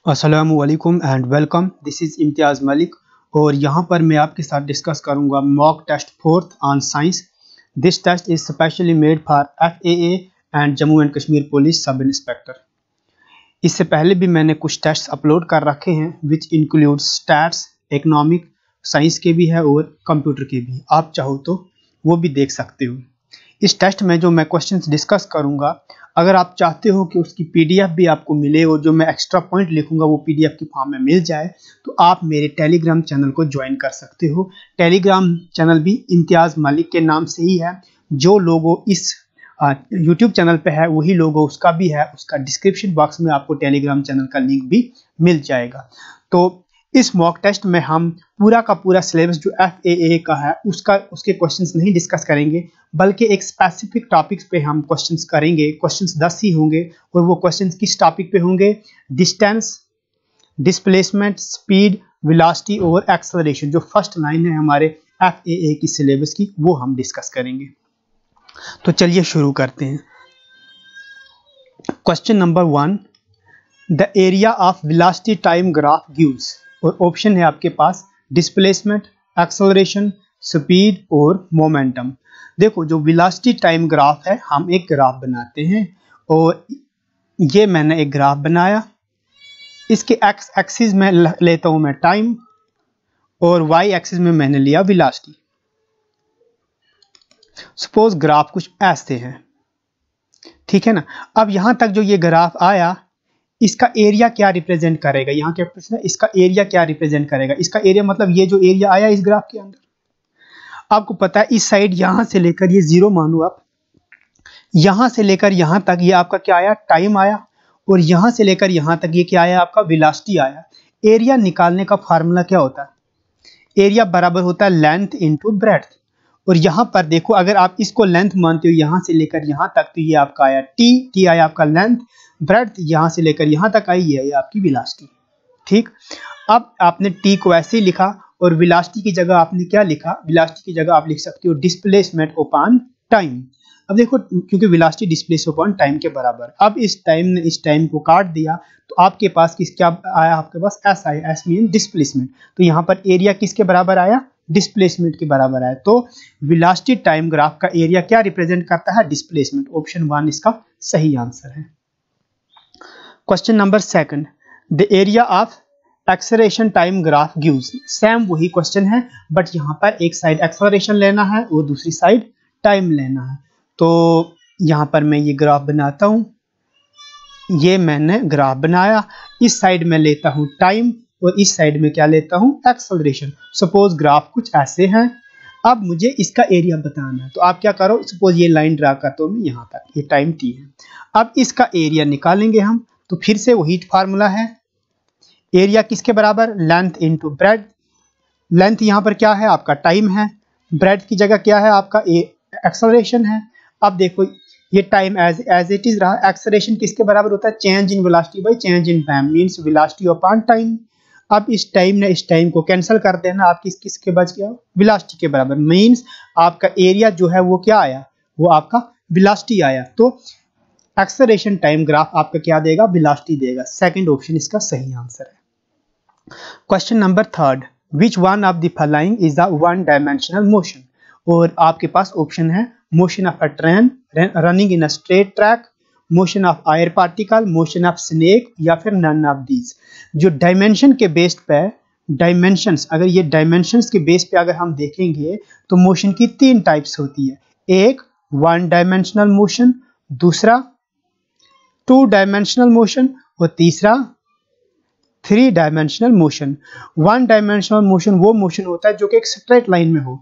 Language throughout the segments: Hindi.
अस्सलामुअलैकुम and welcome. This is Imtiaz Malik और यहाँ पर मैं आपके साथ डिस्कस करूँगा mock test 4th on science. This test is specially made for FAA and Jammu and Kashmir police sub inspector. इससे पहले भी मैंने कुछ टेस्ट अपलोड कर रखे हैं which include stats, economic, science के भी है और कंप्यूटर के भी। आप चाहो तो वो भी देख सकते हो। इस टेस्ट में जो मैं क्वेश्चंस डिस्कस करूंगा, अगर आप चाहते हो कि उसकी PDF भी आपको मिले और जो मैं एक्स्ट्रा पॉइंट लिखूंगा वो PDF की फॉर्म में मिल जाए, तो आप मेरे टेलीग्राम चैनल को ज्वाइन कर सकते हो। टेलीग्राम चैनल भी इम्तियाज़ मलिक के नाम से ही है। जो लोगो इस YouTube चैनल पे है वही लोगो उसका भी है। उसका डिस्क्रिप्शन बॉक्स में आपको टेलीग्राम चैनल का लिंक भी मिल जाएगा। तो इस मॉक टेस्ट में हम पूरा का पूरा सिलेबस जो FAA का है उसके क्वेश्चंस नहीं डिस्कस करेंगे, बल्कि एक स्पेसिफिक टॉपिक्स पे हम क्वेश्चंस करेंगे। क्वेश्चंस 10 ही होंगे और वो क्वेश्चंस किस टॉपिक पे होंगे? डिस्टेंस, डिस्प्लेसमेंट, स्पीड, वेलोसिटी और एक्सेलरेशन। जो फर्स्ट लाइन है हमारे FAA की सिलेबस की, वो हम डिस्कस करेंगे। तो चलिए शुरू करते हैं। Question number 1, the area of velocity time graph gives, और ऑप्शन है आपके पास डिस्प्लेसमेंट, एक्सेलरेशन, स्पीड और मोमेंटम। देखो, जो वेलोसिटी टाइम ग्राफ है, हम एक ग्राफ बनाते हैं और ये मैंने एक ग्राफ बनाया। इसके एक्स एक्सिस में लेता हूं मैं टाइम और वाई एक्सिस में मैंने लिया वेलोसिटी। सपोज ग्राफ कुछ ऐसे है, ठीक है ना। अब यहां तक जो ये ग्राफ आया, इसका एरिया क्या रिप्रेजेंट करेगा? यहाँ क्या प्रश्न है, इसका एरिया क्या रिप्रेजेंट करेगा? इसका एरिया मतलब ये जो एरिया आया इस ग्राफ के अंदर, आपको पता है इस साइड यहां से लेकर ये 0 मानो आप, यहां से लेकर यहां तक ये आपका क्या आया? टाइम आया। और यहां से लेकर यहां तक ये क्या आया? आपका वेलोसिटी आया। एरिया निकालने का फार्मूला क्या होता है? एरिया बराबर होता है लेंथ इंटू ब्रेड्थ। और यहां पर देखो, अगर आप इसको लेंथ मानते हो यहां से लेकर यहां तक, तो ये आपका आया टी आया आपका लेंथ, ब्रेड्थ यहां से लेकर यहां तक आई है ये आपकी वेलोसिटी। ठीक, अब आपने टी को ऐसे ही लिखा और वेलोसिटी की जगह आपने क्या लिखा? वेलोसिटी की जगह आप लिख सकते हो डिस्प्लेसमेंट अपॉन टाइम। अब देखो, क्योंकि वेलोसिटी डिस्प्लेसमेंट अपॉन टाइम के बराबर, अब इस टाइम ने इस टाइम को काट दिया तो आपके पास क्या आया? आपके पास एस आया। S mean displacement. तो यहाँ पर एरिया किसके बराबर आया? डिस्प्लेसमेंट के बराबर आया। तो वेलोसिटी टाइम ग्राफ का एरिया क्या रिप्रेजेंट करता है? डिस्प्लेसमेंट। ऑप्शन 1 इसका सही आंसर है। Question number 2, the area of acceleration time graph gives. Same वही क्वेश्चन है, बट यहाँ पर एक साइड एक्सेलरेशन लेना है और दूसरी साइड टाइम लेना है। तो यहाँ पर मैं ये ग्राफ बनाता हूँ। ये मैंने ग्राफ बनाया, इस साइड में लेता हूँ टाइम और इस साइड में क्या लेता हूँ? एक्सेलरेशन। सपोज ग्राफ कुछ ऐसे हैं। अब मुझे इसका एरिया बताना है, तो आप क्या करो? सपोज ये लाइन ड्रा करता हूँ मैं यहाँ तक, ये टाइम t है। अब इसका एरिया निकालेंगे हम, तो फिर से वही फार्मूला है। एरिया किसके बराबर? Length into breadth. लेंथ यहाँ पर क्या है? आपका टाइम है। ब्रेड्थ की जगह क्या है? आपका एक्सेलरेशन है। अब देखो, ये टाइम एज इट इज रहा। एक्सेलरेशन किसके बराबर होता है? Change in velocity by change in time, means velocity upon time. अब इस टाइम ने इस टाइम को कैंसिल कर देना, आप किसके बच गया? वेलोसिटी के बराबर, मींस आपका एरिया जो है वो क्या आया? वो आपका वेलोसिटी आया। तो एक्सेलरेशन टाइम ग्राफ आपका क्या देगा? वेलोसिटी देगा। सेकंड ऑप्शन इसका सही आंसर है। Question number 3, which one of the following is the one dimensional motion. और आपके पास ऑप्शन है motion of a train running in a straight track, motion of air particle, motion of snake, या फिर नन ऑफ दीज। जो डायमेंशन के बेस पे, डायमेंशंस, अगर ये डायमेंशंस के बेस पे अगर हम देखेंगे तो मोशन की 3 टाइप्स होती है। एक 1 डायमेंशनल मोशन, दूसरा 2 डायमेंशनल मोशन और तीसरा 3 डायमेंशनल मोशन। 1 डायमेंशनल मोशन वो मोशन होता है जो कि एक स्ट्रेट लाइन में हो।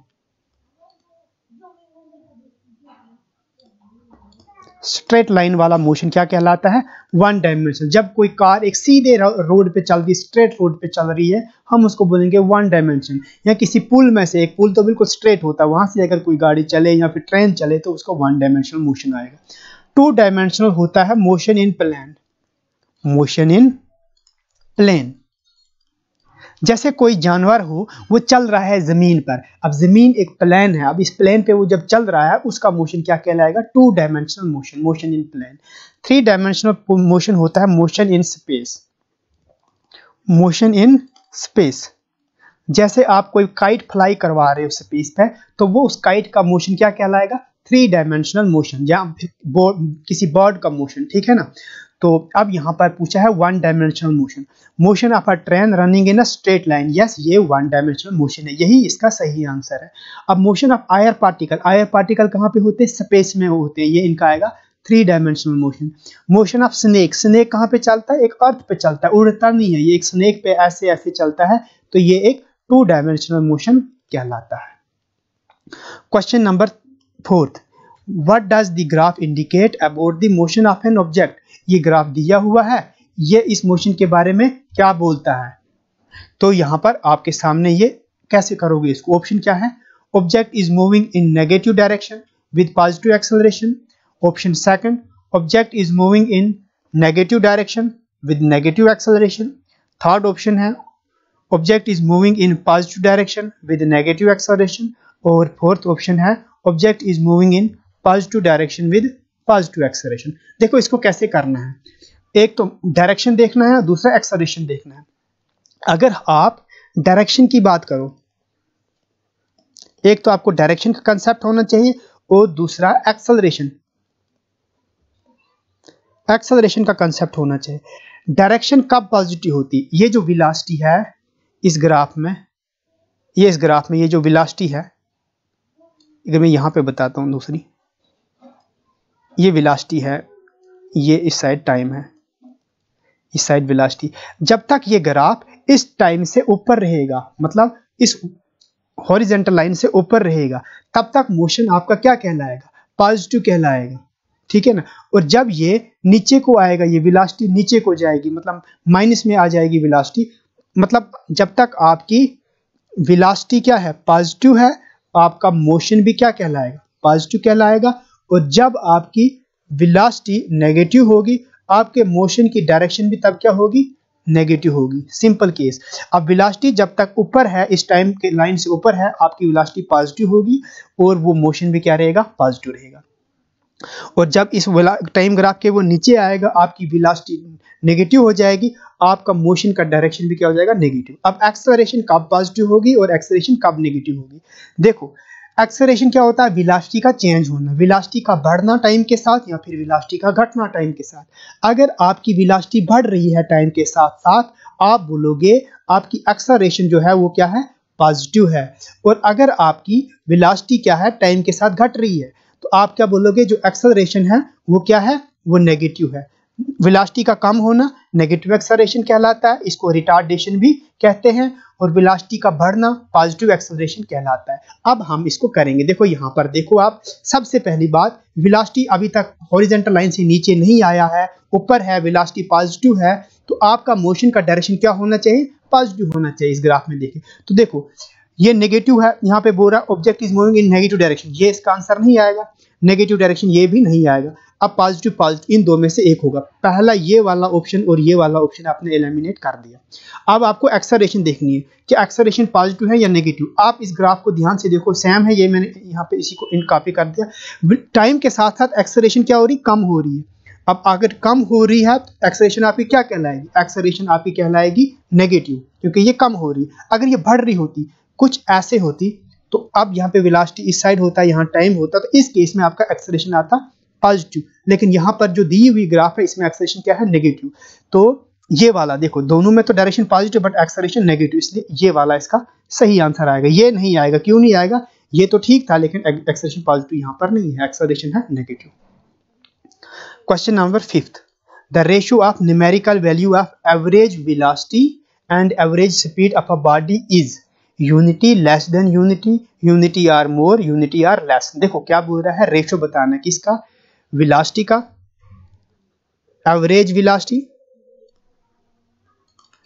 स्ट्रेट लाइन वाला मोशन क्या कहलाता है? 1 डायमेंशनल। जब कोई कार एक सीधे रोड पे चल रही, स्ट्रेट रोड पे चल रही है, हम उसको बोलेंगे 1 डायमेंशन। या किसी पुल में से, एक पुल तो बिल्कुल स्ट्रेट होता है, वहां से अगर कोई गाड़ी चले या फिर ट्रेन चले तो उसको 1 डायमेंशनल मोशन आएगा। 2 डायमेंशनल होता है motion in plane. Motion in plane, जैसे कोई जानवर हो, वो चल रहा है जमीन पर। अब जमीन एक प्लेन है, अब इस प्लेन पे वो जब चल रहा है उसका मोशन क्या कहलाएगा? 2 dimensional motion, motion in plane. 3 dimensional motion होता है motion in space. Motion in space. जैसे आप कोई काइट फ्लाई करवा रहे हो स्पेस पे, तो वो उस काइट का मोशन क्या कहलाएगा? 3 डायमेंशनल मोशन, या किसी बर्ड का मोशन, ठीक है ना। तो अब यहाँ पर पूछा है 1 dimensional motion, motion of a train running in a straight line. Yes, ये 1 डायमेंशनल मोशन है, यही इसका सही आंसर है। अब मोशन ऑफ आयर पार्टिकल कहाँ पे होते हैं? स्पेस में होते हैं, ये इनका आएगा 3 dimensional motion. Motion of snake कहाँ पे चलता है? एक अर्थ पे चलता है, उड़ता नहीं है, ये एक स्नेक पे ऐसे ऐसे चलता है, तो ये एक 2 डायमेंशनल मोशन कहलाता है। Question number 4, what does the graph indicate about the motion of an object? ये ग्राफ दिया हुआ है, ये इस मोशन के बारे में क्या बोलता है? तो यहां पर आपके सामने ये कैसे करोगे इसको? ऑप्शन क्या है? Object is moving in negative direction with positive acceleration. Option second, object is moving in negative direction with negative acceleration. Third option है object is moving in positive direction with negative acceleration. और फोर्थ ऑप्शन है object is moving in positive direction with positive acceleration. देखो इसको कैसे करना है, एक तो डायरेक्शन देखना है, दूसरा एक्सेलरेशन देखना है। अगर आप डायरेक्शन की बात करो, एक तो आपको डायरेक्शन का कंसेप्ट होना चाहिए और दूसरा एक्सेलरेशन का कंसेप्ट होना चाहिए। डायरेक्शन कब पॉजिटिव होती? ये जो वेलोसिटी है इस ग्राफ में, ये जो वेलोसिटी है, अगर मैं यहां पे बताता हूं दूसरी, ये वेलोसिटी है, ये इस साइड टाइम है, इस साइड वेलोसिटी। जब तक ये ग्राफ इस टाइम से ऊपर रहेगा, मतलब इस हॉरिजॉन्टल लाइन से ऊपर रहेगा, तब तक मोशन आपका क्या कहलाएगा? पॉजिटिव कहलाएगा, ठीक है ना। और जब ये नीचे को आएगा, ये वेलोसिटी नीचे को जाएगी, मतलब माइनस में आ जाएगी वेलोसिटी, मतलब जब तक आपकी वेलोसिटी क्या है? पॉजिटिव है, आपका मोशन भी क्या कहलाएगा? पॉजिटिव कहलाएगा। और जब आपकी वेलोसिटी नेगेटिव होगी, आपके मोशन की डायरेक्शन भी तब क्या होगी? नेगेटिव होगी। Simple case. अब वेलोसिटी जब तक ऊपर है, इस टाइम के लाइन से ऊपर है, आपकी वेलोसिटी पॉजिटिव होगी और वो मोशन भी क्या रहेगा? पॉजिटिव रहेगा। और जब इस टाइम ग्राफ के वो नीचे आएगा, आपकी वेलोसिटी नेगेटिव हो जाएगी, आपका मोशन का डायरेक्शन भी क्या हो जाएगा? नेगेटिव। अब एक्सेलरेशन कब पॉजिटिव होगी और एक्सेलरेशन कब नेगेटिव होगी? देखो, एक्सेलरेशन क्या होता है? वेलोसिटी का चेंज होना, वेलोसिटी का बढ़ना टाइम के साथ या फिर वेलोसिटी का घटना टाइम के साथ। अगर आपकी वेलोसिटी बढ़ रही है टाइम के साथ साथ, आप बोलोगे आपकी एक्सेलरेशन जो है वो क्या है? पॉजिटिव है। और अगर आपकी वेलोसिटी क्या है? टाइम के साथ घट रही है, तो आप क्या बोलोगे? जो एक्सेलरेशन है वो क्या है? वो नेगेटिव है। वेलोसिटी का कम होना नेगेटिव एक्सेलरेशन कहलाता है, इसको रिटार्डेशन भी कहते हैं। और वेलोसिटी का बढ़ना पॉजिटिव एक्सेलरेशन कहलाता है। अब हम इसको करेंगे। देखो यहाँ पर देखो आप, सबसे पहली बात, वेलोसिटी अभी तक हॉरिजॉन्टल लाइन से नीचे नहीं आया है, ऊपर है, वेलोसिटी पॉजिटिव है, तो आपका मोशन का डायरेक्शन क्या होना चाहिए? पॉजिटिव होना चाहिए। इस ग्राफ में देखें तो देखो ये नेगेटिव है, यहाँ पे बोल रहा है object is moving in negative direction, ये इसका आंसर नहीं आएगा। नेगेटिव डायरेक्शन ये भी नहीं आएगा। अब पॉजिटिव इन दो में से एक होगा। पहला ये वाला ऑप्शन और ये वाला ऑप्शन आपने एलिमिनेट कर दिया। अब आपको एक्सेलरेशन देखनी है कि एक्सेलरेशन पॉजिटिव है या नेगेटिव। आप इस ग्राफ को ध्यान से देखो, सेम है, ये मैंने यहाँ पे इसी को इन कॉपी कर दिया। टाइम के साथ साथ एक्सेलरेशन क्या हो रही? कम हो रही है। अब अगर कम हो रही है तो एक्सेलरेशन आपकी क्या कहलाएगी? एक्सेलरेशन आपकी कहलाएगी नेगेटिव, क्योंकि ये कम हो रही है। अगर ये बढ़ रही होती, कुछ ऐसे होती, तो अब यहाँ पे वेलोसिटी इस साइड होता, यहाँ टाइम होता, तो इस केस में आपका एक्सेलरेशन आता पॉजिटिव। लेकिन यहाँ पर जो दी हुई ग्राफ है, इसमें एक्सेलरेशन क्या है? नेगेटिव। तो ये वाला देखो, दोनों में तो direction positive but acceleration negative, इसलिए ये वाला इसका सही आंसर आएगा। ये नहीं आएगा, क्यों नहीं आएगा? ये तो ठीक था, लेकिन एक्सेलरेशन पॉजिटिव यहाँ पर नहीं है, एक्सेलरेशन है negative. Question number 5, the ratio of numerical value of average velocity and average speed of a body is unity, less than unity, unity or more, unity or less. देखो क्या बोल रहा है? रेशियो बताना है किसका? वेलोसिटी का, average velocity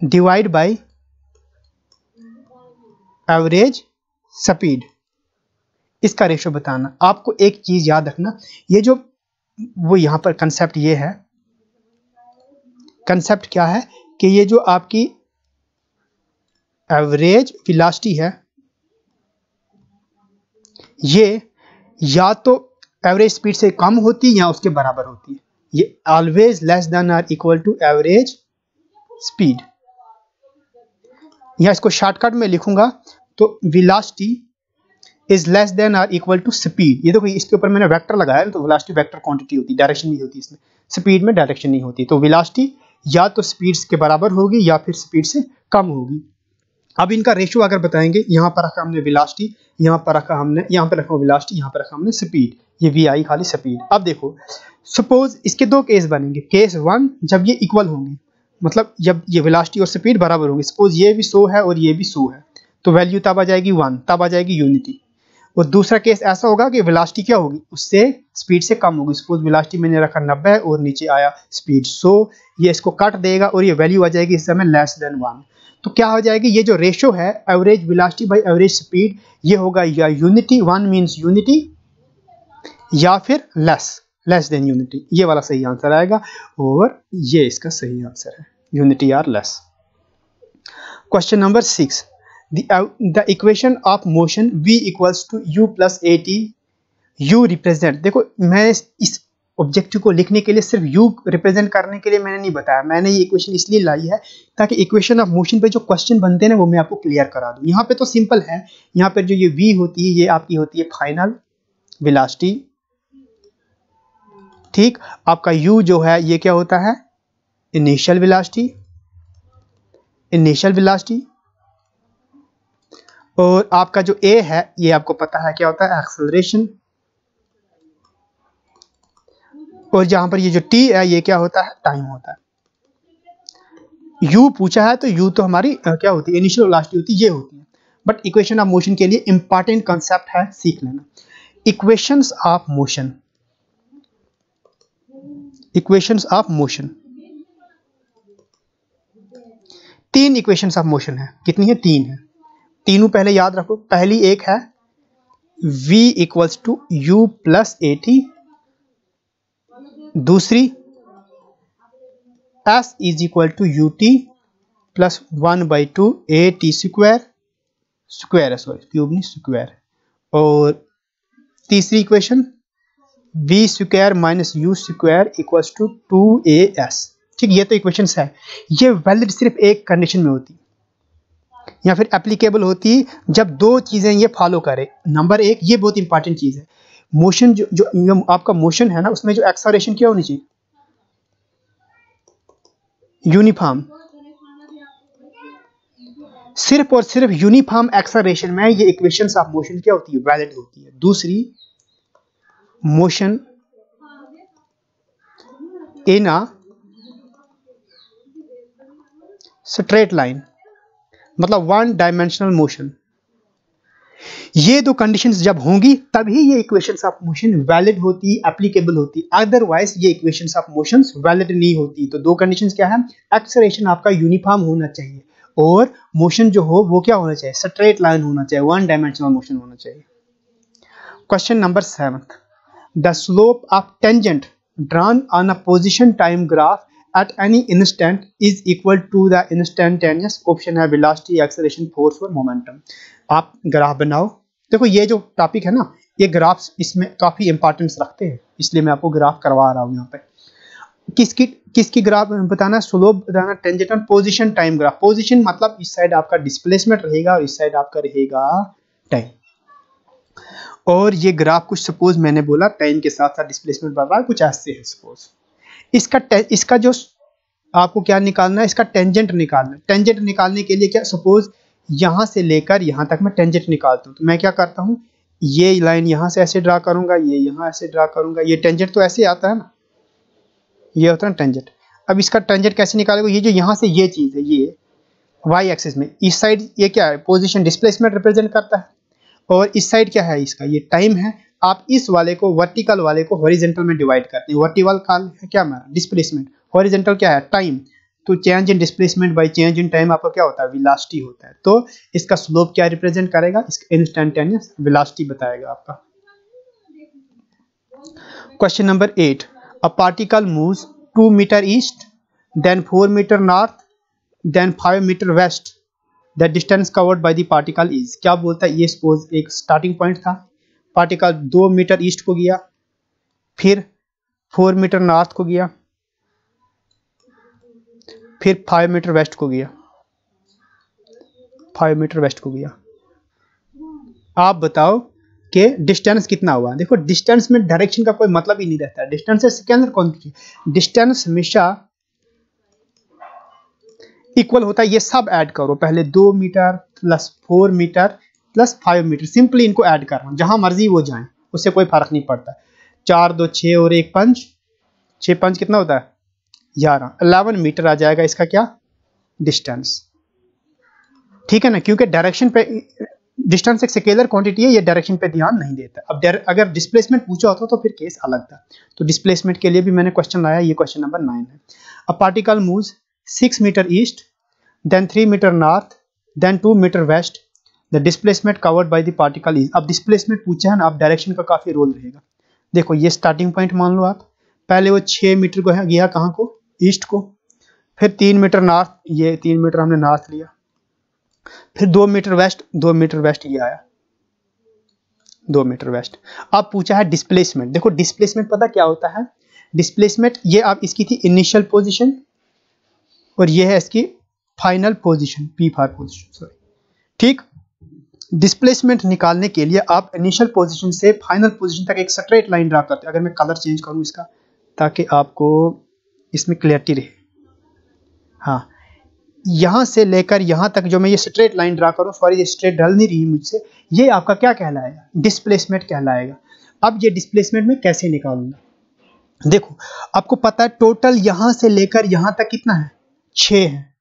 divide by average speed, इसका रेशियो बताना। आपको एक चीज याद रखना, ये जो वो यहां पर कंसेप्ट ये है, कंसेप्ट क्या है कि ये जो आपकी एवरेज वेलोसिटी है, ये या तो एवरेज स्पीड से कम होती है या उसके बराबर होती है। ये always less than or equal to average speed. या इसको शॉर्टकट में लिखूंगा तो वेलोसिटी इज लेस देन और इक्वल टू स्पीड। ये देखो इसके ऊपर मैंने वेक्टर लगाया है, तो वेलोसिटी वेक्टर क्वांटिटी होती है, डायरेक्शन नहीं होती इसमें, स्पीड में डायरेक्शन नहीं होती। तो वेलोसिटी या तो स्पीड के बराबर होगी या फिर स्पीड से कम होगी। अब इनका रेशियो अगर बताएंगे, यहाँ पर रखा हमने वेलोसिटी, यहाँ पर रखा हमने, यहाँ पर रखा वेलोसिटी, यहाँ पर रखा हमने स्पीड, ये वी आई खाली स्पीड। अब देखो सपोज इसके दो केस बनेंगे। केस 1 जब ये इक्वल होंगे, मतलब जब ये वेलोसिटी और स्पीड बराबर होंगे, सपोज ये भी 100 है और ये भी 100 है, तो वैल्यू तब आ जाएगी 1, तब आ जाएगी यूनिटी। और दूसरा केस ऐसा होगा कि वेलोसिटी क्या होगी, उससे स्पीड से कम होगी। सपोज वेलोसिटी मैंने रखा 90 और नीचे आया स्पीड 100, ये इसको काट देगा और ये वैल्यू आ जाएगी इस समय लेस देन 1। तो क्या हो जाएगी, ये जो रेशियो है average velocity by average speed, ये होगा या यूनिटी, 1 मींस यूनिटी, या फिर लेस देन यूनिटी। ये वाला सही आंसर आएगा और ये इसका सही आंसर है, unity or less. Question number 6, the equation of motion v equals to u plus at u represent। देखो मैं इस ऑब्जेक्टिव को लिखने के लिए सिर्फ u रिप्रेजेंट करने के लिए मैंने नहीं बताया, मैंने ये इक्वेशन इसलिए लाई है ताकि इक्वेशन ऑफ मोशन पे जो क्वेश्चन बनते हैं ना वो मैं आपको क्लियर करा दूं। यहाँ पे तो सिंपल है, यहाँ पे जो ये v होती है ये आपकी होती है फाइनल वेलोसिटी, ठीक। आपका u जो है ये क्या होता है, इनिशियल वेलोसिटी, और आपका जो a है ये आपको पता है क्या होता है, एक्सेलरेशन। और जहां पर ये जो t है ये क्या होता है, टाइम होता है। u पूछा है तो u तो हमारी क्या होती है, इनिशियल वेलोसिटी होती है, ये होती है। बट इक्वेशन ऑफ मोशन के लिए इंपॉर्टेंट कंसेप्ट है, सीख लेना। इक्वेशंस ऑफ मोशन, तीन इक्वेशंस ऑफ मोशन है। कितनी है, तीन है। तीनों पहले याद रखो। पहली एक है v equals to u plus a t, दूसरी s is equal to u t plus 1/2 a t square है, सॉरी क्यूब नहीं स्क्वायर। और तीसरी equation v square minus u square equals to 2as। ठीक, ये तो इक्वेशंस है। ये वैलिड सिर्फ एक कंडीशन में होती या फिर एप्लीकेबल होती जब दो चीजें ये फॉलो करे। नंबर एक, ये बहुत इंपॉर्टेंट चीज है, मोशन जो आपका मोशन है ना उसमें जो एक्सेलरेशन क्या होनी चाहिए, यूनिफॉर्म। सिर्फ और सिर्फ यूनिफॉर्म एक्सेलरेशन में ये इक्वेशंस ऑफ मोशन क्या होती है, वैलिड होती है। दूसरी, motion in a straight line, मतलब वन डायमेंशनल मोशन। ये दो कंडीशंस जब होंगी तभी ये इक्वेशंस ऑफ मोशन वैलिड होती, एप्लीकेबल होती। अदरवाइज ये इक्वेशंस ऑफ मोशंस वैलिड नहीं होती। तो दो कंडीशंस क्या है, एक्सेलरेशन आपका यूनिफॉर्म होना चाहिए और मोशन जो हो वो क्या होना चाहिए, स्ट्रेट लाइन होना चाहिए, वन डायमेंशनल मोशन होना चाहिए। Question number 7, the slope of tangent drawn on a position time graph at any instant is equal to the instantaneous, option है वेलोसिटी, एक्सेलरेशन, फोर्स और मोमेंटम। आप ग्राफ बनाओ। देखो ये जो टॉपिक है ना, ये ग्राफ्स इसमें काफी इंपॉर्टेंस रखते हैं, इसलिए मैं आपको ग्राफ करवा रहा हूँ यहाँ पे। किसकी ग्राफ बताना, स्लोप बताना, टेंजेंट और पोजीशन टाइम ग्राफ। पोजीशन मतलब इस साइड आपका डिस्प्लेसमेंट रहेगा और इस साइड आपका रहेगा टाइम। और ये ग्राफ कुछ सपोज मैंने बोला टाइम के साथ साथ डिस्प्लेसमेंट बढ़ रहा है, कुछ ऐसे है सपोज। इसका जो आपको क्या निकालना है, इसका टेंजेंट निकालना है। टेंजेंट निकालने के लिए क्या, सपोज यहां से लेकर यहां तक मैं टेंजेंट निकालता हूं, तो मैं क्या करता हूं, ये लाइन यहां से ऐसे ड्रा करूंगा, ये यहां ऐसे ड्रा करूंगा। ये टेंजेंट तो ऐसे आता है ना, ये होता है टेंजेंट। अब इसका टेंजेंट कैसे निकालेगा, ये जो यहां से ये चीज है, ये वाई एक्सिस में, इस साइड ये क्या है, पोजिशन डिस्प्लेसमेंट रिप्रेजेंट करता है, और इस साइड क्या है, इसका ये टाइम है। आप इस वाले को, वर्टिकल वाले को हॉरिजॉन्टल में डिवाइड करते हैं। वर्टिकल का क्या हमारा डिस्प्लेसमेंट, हॉरिजॉन्टल क्या है, टाइम। तो change in displacement by change in time आपका क्या होता है, वेलोसिटी होता है। तो इसका स्लोप क्या रिप्रेजेंट करेगा, इसका इंस्टेंटेनियस वेलोसिटी बताएगा आपका। Question number 8, a particle moves 2 metre east, then 4 metre north, then 5 metre west, the distance covered by the particle is. क्या बोलता है, ये सपोज एक स्टार्टिंग पॉइंट था, पार्टिकल 2 मीटर ईस्ट को गया, फिर 4 मीटर नॉर्थ को गया, फिर 5 मीटर वेस्ट को गया। 5 मीटर वेस्ट को गया। आप बताओ कि डिस्टेंस कितना हुआ। देखो डिस्टेंस में डायरेक्शन का कोई मतलब ही नहीं रहता, डिस्टेंस से स्केलर क्वांटिटी, डिस्टेंस हमेशा इक्वल होता है। ये सब ऐड करो, पहले 2 metre plus 4 metre plus 5 metre, simply इनको ऐड कर रहा हूं, जहां मर्जी वो जाएं, उससे कोई फर्क नहीं पड़ता। 4 2 6 और 1 5, 6 5 कितना होता है 11 मीटर आ जाएगा इसका क्या डिस्टेंस। ठीक है ना, क्योंकि डायरेक्शन पे डिस्टेंस एक स्केलर क्वांटिटी है, ये डायरेक्शन पे ध्यान नहीं देता। अब अगर डिस्प्लेसमेंट पूछा होता तो फिर केस अलग था। तो डिस्प्लेसमेंट के लिए भी मैंने क्वेश्चन लाया, ये क्वेश्चन नंबर 9 है। A particle moves 6 metre east, then 3 metre north, then 2 metre west, the displacement covered by the particle is. अब डिस्प्लेसमेंट पूछा है ना, अब डायरेक्शन का काफी रोल रहेगा। देखो ये स्टार्टिंग पॉइंट मान लो आप, पहले वो 6 मीटर को गया कहाँ को, ईस्ट को, फिर 3 मीटर नॉर्थ, ये 3 मीटर हमने नॉर्थ लिया, फिर 2 मीटर वेस्ट, 2 मीटर वेस्ट ये आया, 2 मीटर वेस्ट। अब पूछा है डिस्प्लेसमेंट। देखो डिस्प्लेसमेंट पता क्या होता है, डिस्प्लेसमेंट ये आप इसकी थी इनिशियल पोजीशन और ये है इसकी final position, P for position, sorry. ठीक, डिस्प्लेसमेंट निकालने के लिए आप इनिशियल पोजीशन से फाइनल पोजीशन तक एक स्ट्रेट लाइन ड्रा करते हैं। अगर मैं कलर चेंज करूं इसका ताकि आपको इसमें क्लियरिटी रहे, हाँ, यहां से लेकर यहां तक जो मैं ये स्ट्रेट लाइन ड्रा करूं, सॉरी ये स्ट्रेट ढल नहीं रही मुझसे, ये आपका क्या कहलाएगा, डिस्प्लेसमेंट कहलाएगा। अब ये डिस्प्लेसमेंट में कैसे निकालूंगा, देखो आपको पता है टोटल यहां से लेकर यहां तक कितना है 6 है,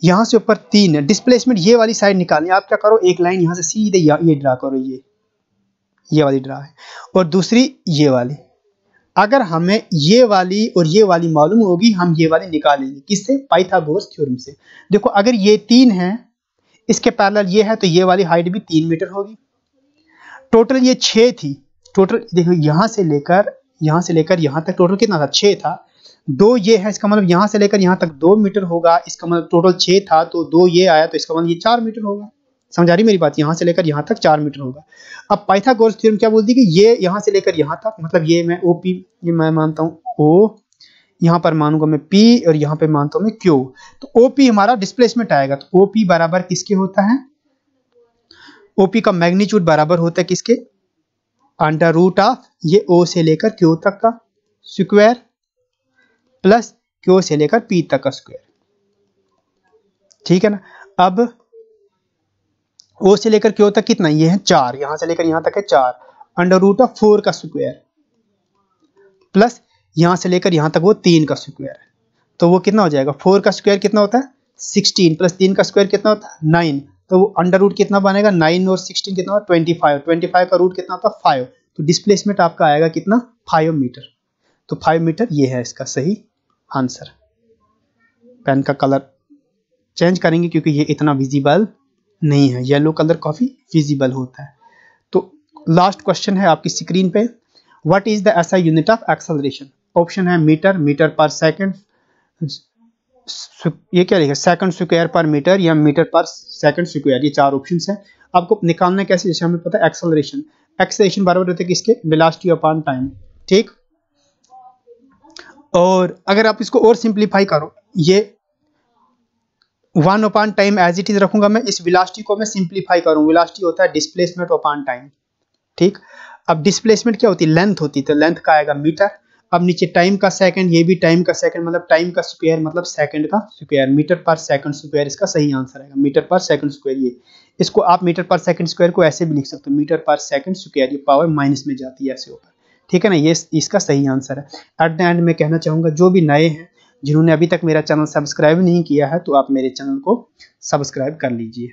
यहां से ऊपर 3 है। डिस्प्लेसमेंट ये वाली साइड निकालनी है, आप क्या करो एक लाइन यहां से सीधे ये ड्रा करो, ये वाली ड्रा है, और दूसरी ये वाली। अगर हमें ये वाली और ये वाली मालूम होगी, हम ये वाली निकालेंगे किससे, पाइथागोरस थ्योरम से। देखो अगर ये 3 है, इसके पैरेलल ये है, तो ये वाली हाइट भी 3 मीटर होगी। टोटल ये 6 थी, टोटल देखो यहां से लेकर यहां तक टोटल कितना था 6 था, 2 ये है, इसका मतलब यहां से लेकर यहां तक 2 मीटर होगा, इसका मतलब टोटल 6 था तो 2 ये आया, तो इसका मतलब ये 4 मीटर होगा। समझा रही मेरी बात, यहां से लेकर यहां तक 4 मीटर होगा। अब पाइथागोरस थ्योरम क्या बोलती है कि ये यहां से लेकर यहां तक, मतलब ये मैं OP, ये मैं मानता हूं O, यहां पर मानूंगा मैं P और यहां पे मानता हूं मैं Q, तो OP हमारा डिस्प्लेसमेंट आएगा। तो OP बराबर किसके होता है, OP का मैग्नीट्यूड बराबर होता है किसके, अंडर रूट ऑफ ये O से लेकर Q तक का स्क्वायर प्लस Q से लेकर P तक का स्क्वायर। ठीक है ना, अब O से लेकर Q तक कितना, ये है 4, यहां से लेकर यहां तक है 4, अंडर रूट ऑफ 4 का स्क्वायर प्लस यहां से लेकर यहां तक वो 3 का स्क्वायर है, तो वो कितना हो जाएगा, 4 का स्क्वायर कितना होता है 16 प्लस 3 का स्क्वायर कितना होता है 9, तो वो अंडर रूट कितना बनेगा 9 और 16 कितना होगा 25, 25 का रूट कितना होता है 5, तो डिस्प्लेसमेंट आपका आएगा कितना 5 मीटर। तो 5 मीटर ये है इसका सही आंसर। पेन का कलर चेंज करेंगे क्योंकि ये इतना विजिबल नहीं है, येलो कलर काफी विजिबल होता है। तो लास्ट क्वेश्चन है आपकी स्क्रीन पे, what is the SI unit of acceleration. Option है मीटर, मीटर पर सेकंड, ये क्या लिखा सेकंड स्क्वायर पर मीटर, या मीटर पर सेकंड स्क्वायर, ये 4 ऑप्शंस हैं। आपको निकालना कैसे, जैसे हमें पता है एक्सेलरेशन, एक्सेलरेशन बराबर होता है किसके, वेलोसिटी अपॉन टाइम। ठीक, और अगर आप इसको और सिंप्लीफाई करो, ये 1 upon time as it is रखूंगा मैं, इस वेलोसिटी को मैं सिंप्लीफाई करूं, वेलोसिटी होता है डिस्प्लेसमेंट अपॉन टाइम। ठीक, अब डिस्प्लेसमेंट क्या होती है, लेंथ होती है, तो लेंथ का आएगा मीटर। अब नीचे टाइम का सेकंड, ये भी टाइम का सेकंड, मतलब टाइम का स्क्वायर मतलब सेकंड का स्क्वायर, मीटर पर सेकंड स्क्वायर इसका सही आंसर आएगा, मीटर पर सेकंड स्क्वायर। ये इसको आप मीटर पर सेकंड स्क्वायर को ऐसे भी लिख सकते हो, मीटर पर सेकंड स्क्वायर, ये पावर माइनस में जाती है ऐसे ऊपर। ठीक है ना, ये इसका सही आंसर है। एट द एंड में कहना चाहूंगा, जो भी नए हैं जिन्होंने अभी तक मेरा चैनल सब्सक्राइब नहीं किया है, तो आप मेरे चैनल को सब्सक्राइब कर लीजिए।